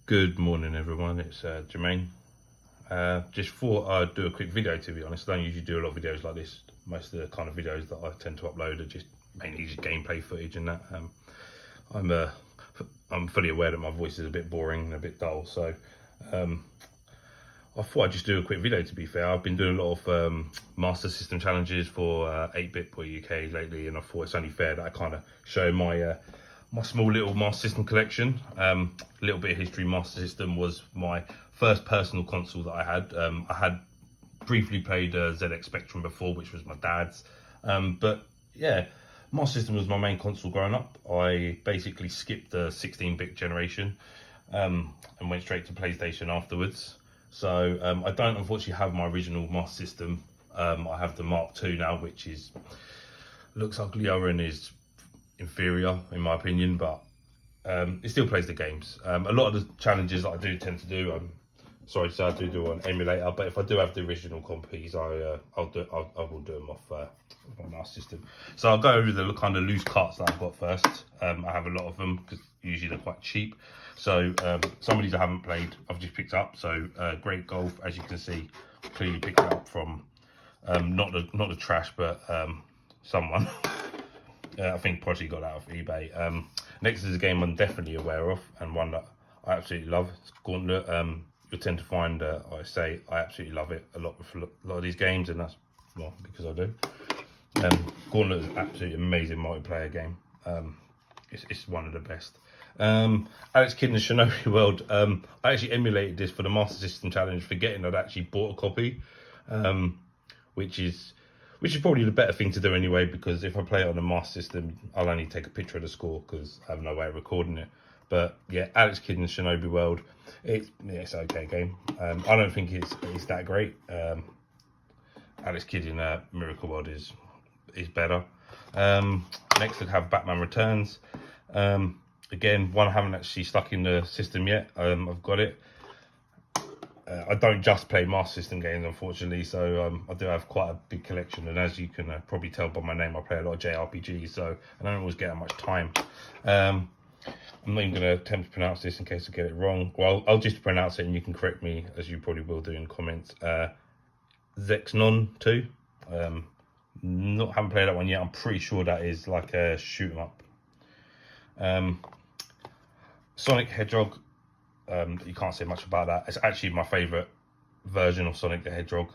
Good morning everyone, it's Jermaine. Just thought I'd do a quick video, to be honest. I don't usually do a lot of videos like this. Most of the kind of videos that I tend to upload are just mainly just gameplay footage and that. I'm fully aware that my voice is a bit boring and a bit dull, so I thought I'd just do a quick video. To be fair, I've been doing a lot of Master System challenges for 8-Bit Boy UK lately, and I thought it's only fair that I kind of show my my small little Master System collection. A little bit of history. Master System was my first personal console that I had. I had briefly played ZX Spectrum before, which was my dad's. But yeah, Master System was my main console growing up. I basically skipped the 16-bit generation and went straight to PlayStation afterwards. So I don't unfortunately have my original Master System. I have the Mark II now, which looks uglier and is inferior in my opinion, but it still plays the games. A lot of the challenges that I do tend to do, sorry to say, I do on emulator, but if I do have the original copies, I will do them off my Master System. So I'll go over the kind of loose carts that I've got first. I have a lot of them because usually they're quite cheap. So some of these I haven't played, I've just picked up. So Great Golf, as you can see, clearly picked it up from not the trash, but someone. I think Prodigy got that off eBay. Next is a game I'm definitely aware of and one that I absolutely love. It's Gauntlet. You'll tend to find I absolutely love it a lot with a lot of these games, and that's well because I do. Gauntlet is an absolutely amazing multiplayer game. It's one of the best. Alex Kidd and Shinobi World. I actually emulated this for the Master System challenge, forgetting I'd actually bought a copy, which is probably the better thing to do anyway, because if I play it on the Master System, I'll only take a picture of the score because I have no way of recording it. But yeah, Alex Kidd and Shinobi World, it's an okay game. I don't think it's that great. Alex Kidd in Miracle World is better. Next we have Batman Returns. Again, one I haven't actually stuck in the system yet. I've got it. I don't just play Master System games, unfortunately, so I do have quite a big collection, and as you can probably tell by my name, I play a lot of JRPGs, so I don't always get that much time. I'm not even going to attempt to pronounce this in case I get it wrong. Well, I'll just pronounce it and you can correct me, as you probably will do in comments. Zexnon 2. Haven't played that one yet. I'm pretty sure that is like a shoot 'em up. Sonic Hedgehog. You can't say much about that. It's actually my favourite version of Sonic the Hedgehog.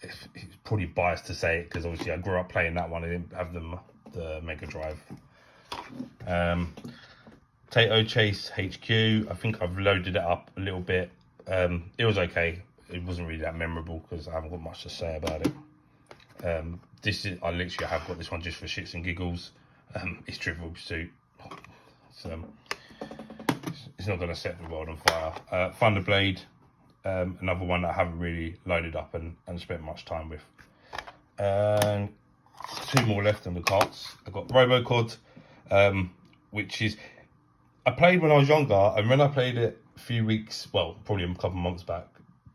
It's probably biased to say it because obviously I grew up playing that one. I didn't have the Mega Drive. Tato Chase HQ. I think I've loaded it up a little bit. It was okay. It wasn't really that memorable because I haven't got much to say about it. I literally have got this one just for shits and giggles. It's Trivial Pursuit. It's not going to set the world on fire. Thunderblade, another one that I haven't really loaded up and spent much time with. And two more left on the carts. I've got Robocod, which is I played when I was younger, and when I played it a few weeks, well, probably a couple of months back,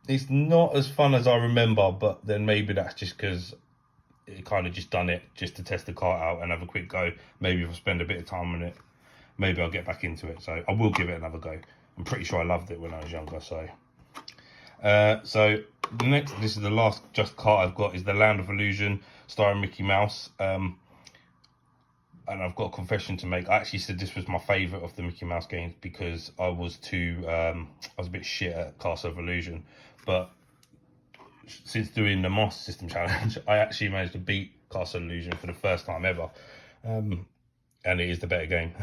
it's not as fun as I remember. But then maybe that's just because it kind of just done it just to test the cart out and have a quick go. Maybe if I spend a bit of time on it, maybe I'll get back into it. So I will give it another go. I'm pretty sure I loved it when I was younger. So this is the last just cart I've got, is the Land of Illusion starring Mickey Mouse. And I've got a confession to make. I actually said this was my favourite of the Mickey Mouse games because I was a bit shit at Castle of Illusion. But since doing the Master System challenge, I actually managed to beat Castle of Illusion for the first time ever. And it is the better game.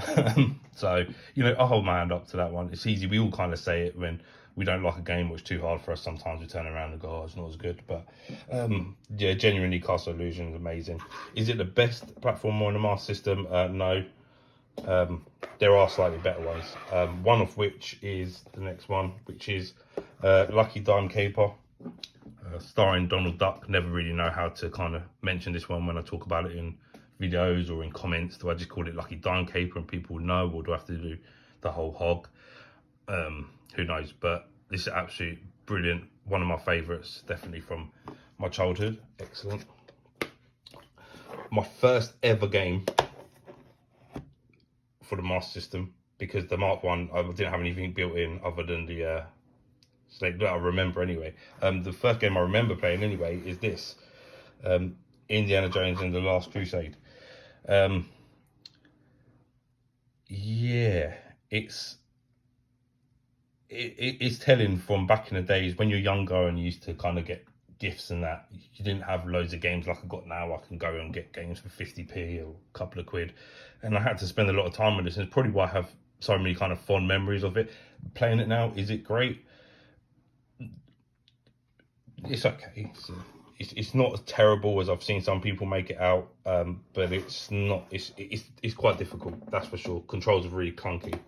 So, I'll hold my hand up to that one. It's easy. We all kind of say it when we don't like a game or it's too hard for us. Sometimes we turn around and go, oh, it's not as good. But yeah, genuinely, Castle Illusion is amazing. Is it the best platform on the Master System? No. There are slightly better ones. One of which is the next one, which is Lucky Dime Caper, starring Donald Duck. Never really know how to kind of mention this one when I talk about it in videos or in comments. Do I just call it Lucky Dime Caper and people know, or do I have to do the whole hog? Who knows? But this is absolutely brilliant. One of my favourites, definitely from my childhood. Excellent. My first ever game for the Master System, because the Mark 1, I didn't have anything built in other than the Snake that I remember anyway. The first game I remember playing anyway is this, Indiana Jones and the Last Crusade. Yeah, it's telling from back in the days when you're younger and you used to kind of get gifts and that. You didn't have loads of games like I got now. I can go and get games for 50p or a couple of quid, and I had to spend a lot of time with this, and it's probably why I have so many kind of fond memories of it. Playing it now, is it great? It's okay. It's not as terrible as I've seen some people make it out, but it's not. It's quite difficult, that's for sure. Controls are really clunky.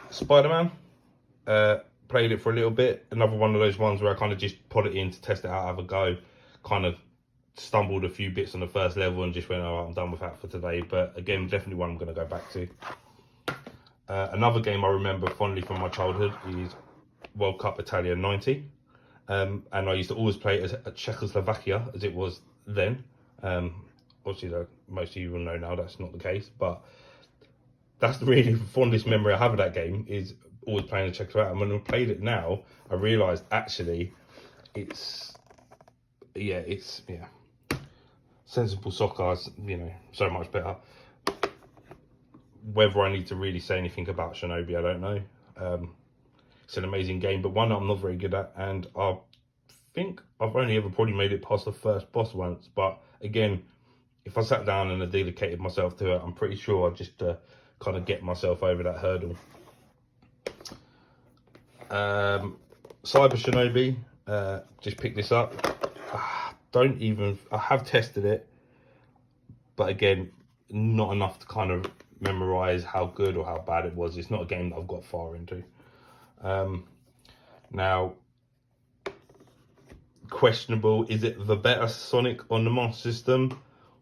Spider-Man, played it for a little bit. Another one of those ones where I kind of just put it in to test it out, have a go. Kind of stumbled a few bits on the first level and just went, oh, I'm done with that for today. But again, definitely one I'm going to go back to. Another game I remember fondly from my childhood is World Cup Italia 90. And I used to always play it as Czechoslovakia, as it was then. Obviously, most of you will know now that's not the case, but that's the really fondest memory I have of that game, is always playing the Czechoslovakia. And when I played it now, I realised actually it's sensible soccer is, so much better. Whether I need to really say anything about Shinobi, I don't know. It's an amazing game, but one I'm not very good at, and I think I've only ever probably made it past the first boss once. But again, if I sat down and I dedicated myself to it, I'm pretty sure I'd just kind of get myself over that hurdle. Cyber Shinobi, just picked this up. I have tested it, but again, not enough to kind of memorize how good or how bad it was. It's not a game that I've got far into. Now, questionable, is it the better Sonic on the Master System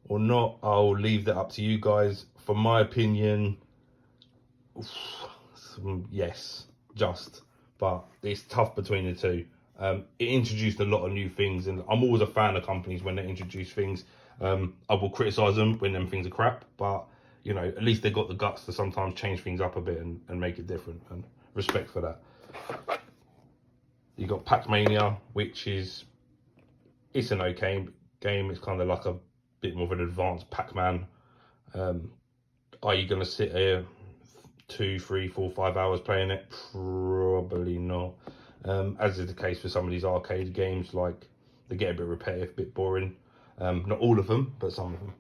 or not? I'll leave that up to you guys. For my opinion, yes, but it's tough between the two. It introduced a lot of new things, and I'm always a fan of companies when they introduce things. I will criticise them when them things are crap, but at least they got the guts to sometimes change things up a bit and make it different, and respect for that. You got Pac-Mania, which it's an okay game. It's kind of like a bit more of an advanced Pac-Man. Are you going to sit here 2, 3, 4, 5 hours playing it? Probably not. As is the case for some of these arcade games, like they get a bit repetitive, a bit boring. Not all of them, but some of them.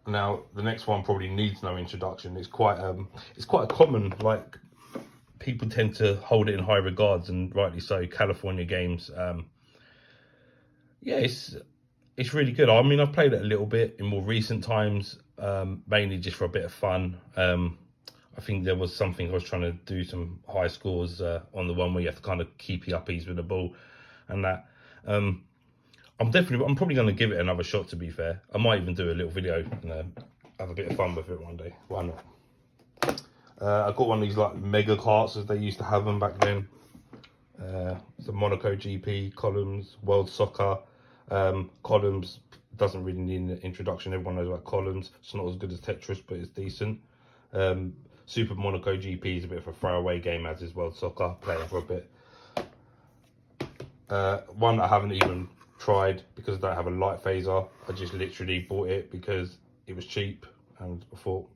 Now, the next one probably needs no introduction. It's quite a common, like, people tend to hold it in high regards, and rightly so. California Games. It's really good. I mean, I've played it a little bit in more recent times, mainly just for a bit of fun. I think there was something I was trying to do some high scores on the one where you have to kind of keep your uppies with the ball and that. I'm probably going to give it another shot, to be fair. I might even do a little video and have a bit of fun with it one day. Why not? I got one of these like mega carts as they used to have them back then. The Monaco GP, Columns, World Soccer. Columns doesn't really need an introduction. Everyone knows about Columns. It's not as good as Tetris, but it's decent. Super Monaco GP is a bit of a throwaway game, as is World Soccer. Play it for a bit. One I haven't even tried because I don't have a light phaser. I just literally bought it because it was cheap, and I thought,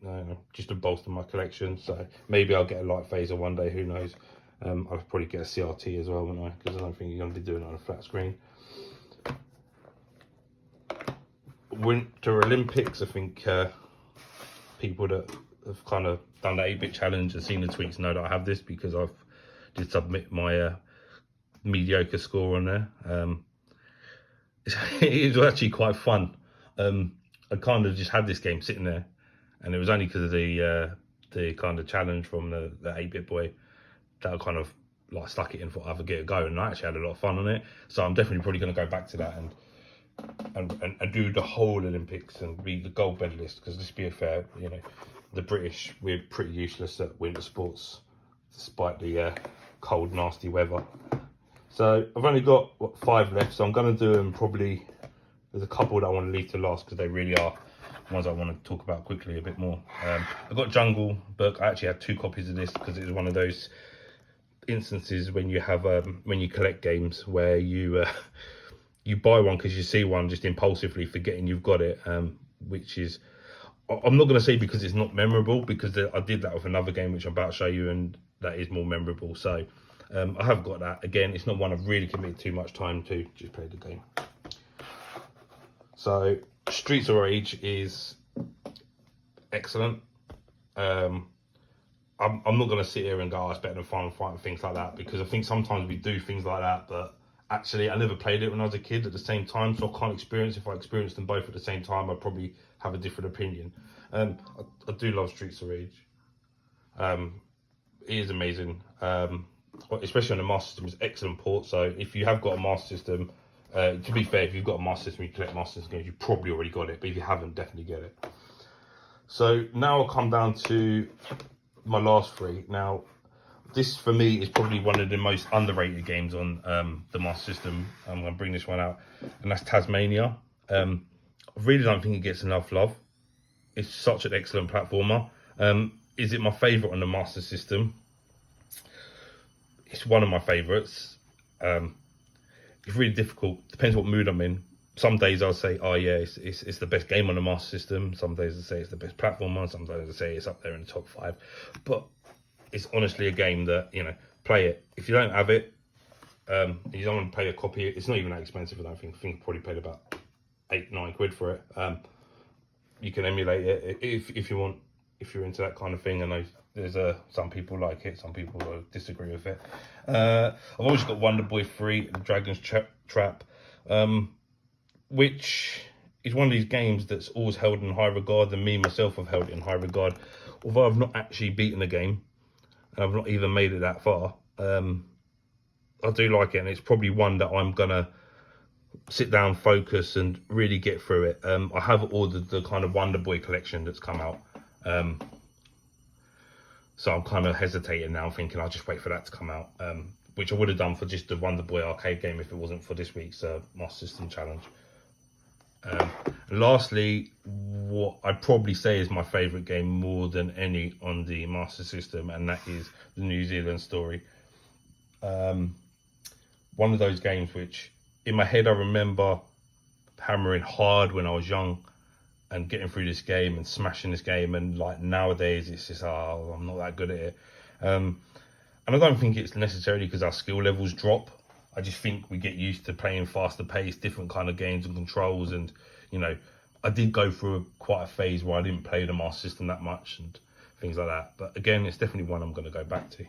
just to bolster my collection. So maybe I'll get a light phaser one day. Who knows? I'll probably get a CRT as well, won't I? Because I don't think you're going to be doing it on a flat screen. Winter Olympics, I think people that have kind of done the 8-bit challenge and seen the tweets know that I have this, because I've did submit my mediocre score on there. It was actually quite fun. I kind of just had this game sitting there, and it was only because of the kind of challenge from the 8-bit boy that I kind of like stuck it in for other get a go, and I actually had a lot of fun on it. So I'm definitely probably going to go back to that and do the whole Olympics and be the gold medalist, because let's be fair, the British, we're pretty useless at winter sports despite the cold, nasty weather. So I've only got 5 left, so I'm going to do them probably. There's a couple that I want to leave to last because they really are ones I want to talk about quickly a bit more. I got Jungle Book. I actually had 2 copies of this because it was one of those instances when you have when you collect games where you you buy one because you see one just impulsively, forgetting you've got it, which is, I'm not going to say because it's not memorable, because I did that with another game which I'm about to show you, and that is more memorable. So I have got that. Again, it's not one I've really committed too much time to, just play the game. So Streets of Rage is excellent. I'm not going to sit here and go, oh, it's better than Final Fight and things like that, because I think sometimes we do things like that, but actually I never played it when I was a kid at the same time, so I can't experience. If I experienced them both at the same time, I'd probably have a different opinion. I do love Streets of Rage. It is amazing, especially on the Master System. It's excellent port, so if you have got a Master System, to be fair, if you've got a Master System, you collect Master System games, you probably already got it, but if you haven't, definitely get it. So now I'll come down to my last 3. Now, this for me is probably one of the most underrated games on the Master System. I'm going to bring this one out, and that's Tasmania. I really don't think it gets enough love. It's such an excellent platformer. Is it my favourite on the Master System? It's one of my favourites. It's really difficult. Depends what mood I'm in. Some days I'll say, oh yeah, it's the best game on the Master System. Some days I'll say it's the best platformer. Some days I'll say it's up there in the top 5. But it's honestly a game that, you know, play it. If you don't have it, you don't want to pay a copy. It's not even that expensive, I don't think. I think I probably paid about 8-9 quid for it. You can emulate it if you want, if you're into that kind of thing. I know there's some people like it, some people disagree with it. I've always got Wonder Boy 3, Dragon's Trap, which is one of these games that's always held in high regard, and me myself have held it in high regard, although I've not actually beaten the game, and I've not even made it that far. I do like it, and it's probably one that I'm gonna sit down, focus, and really get through it. I have ordered the kind of Wonder Boy collection that's come out, so I'm kind of hesitating now, thinking I'll just wait for that to come out, which I would have done for just the Wonder Boy arcade game if it wasn't for this week's Master System challenge. Lastly, what I'd probably say is my favourite game more than any on the Master System, and that is the New Zealand Story. One of those games which, in my head, I remember hammering hard when I was young and getting through this game and smashing this game, and like nowadays it's just, oh, I'm not that good at it. And I don't think it's necessarily because our skill levels drop. I just think we get used to playing faster paced, different kind of games and controls, and you know, I did go through quite a phase where I didn't play the Master System that much and things like that. But again, it's definitely one I'm going to go back to.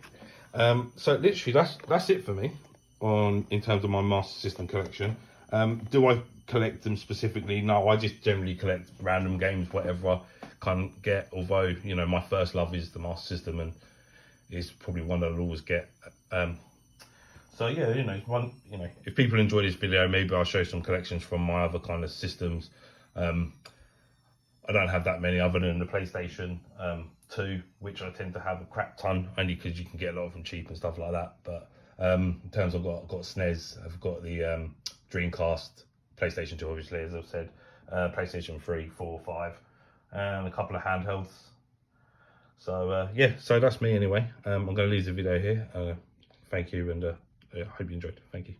So literally, that's it for me in terms of my Master System collection. Do I collect them specifically? No, I just generally collect random games, whatever I can get. Although, you know, my first love is the Master System, and it's probably one that I'll always get. So yeah, you know, if people enjoy this video, maybe I'll show some collections from my other kind of systems. I don't have that many other than the PlayStation 2, which I tend to have a crap ton, only because you can get a lot of them cheap and stuff like that. But in terms of, I've got SNES, I've got the Dreamcast, PlayStation 2, obviously, as I've said, PlayStation 3, 4, 5, and a couple of handhelds. So yeah, so that's me anyway. I'm going to leave the video here. Thank you, and I hope you enjoyed. Thank you.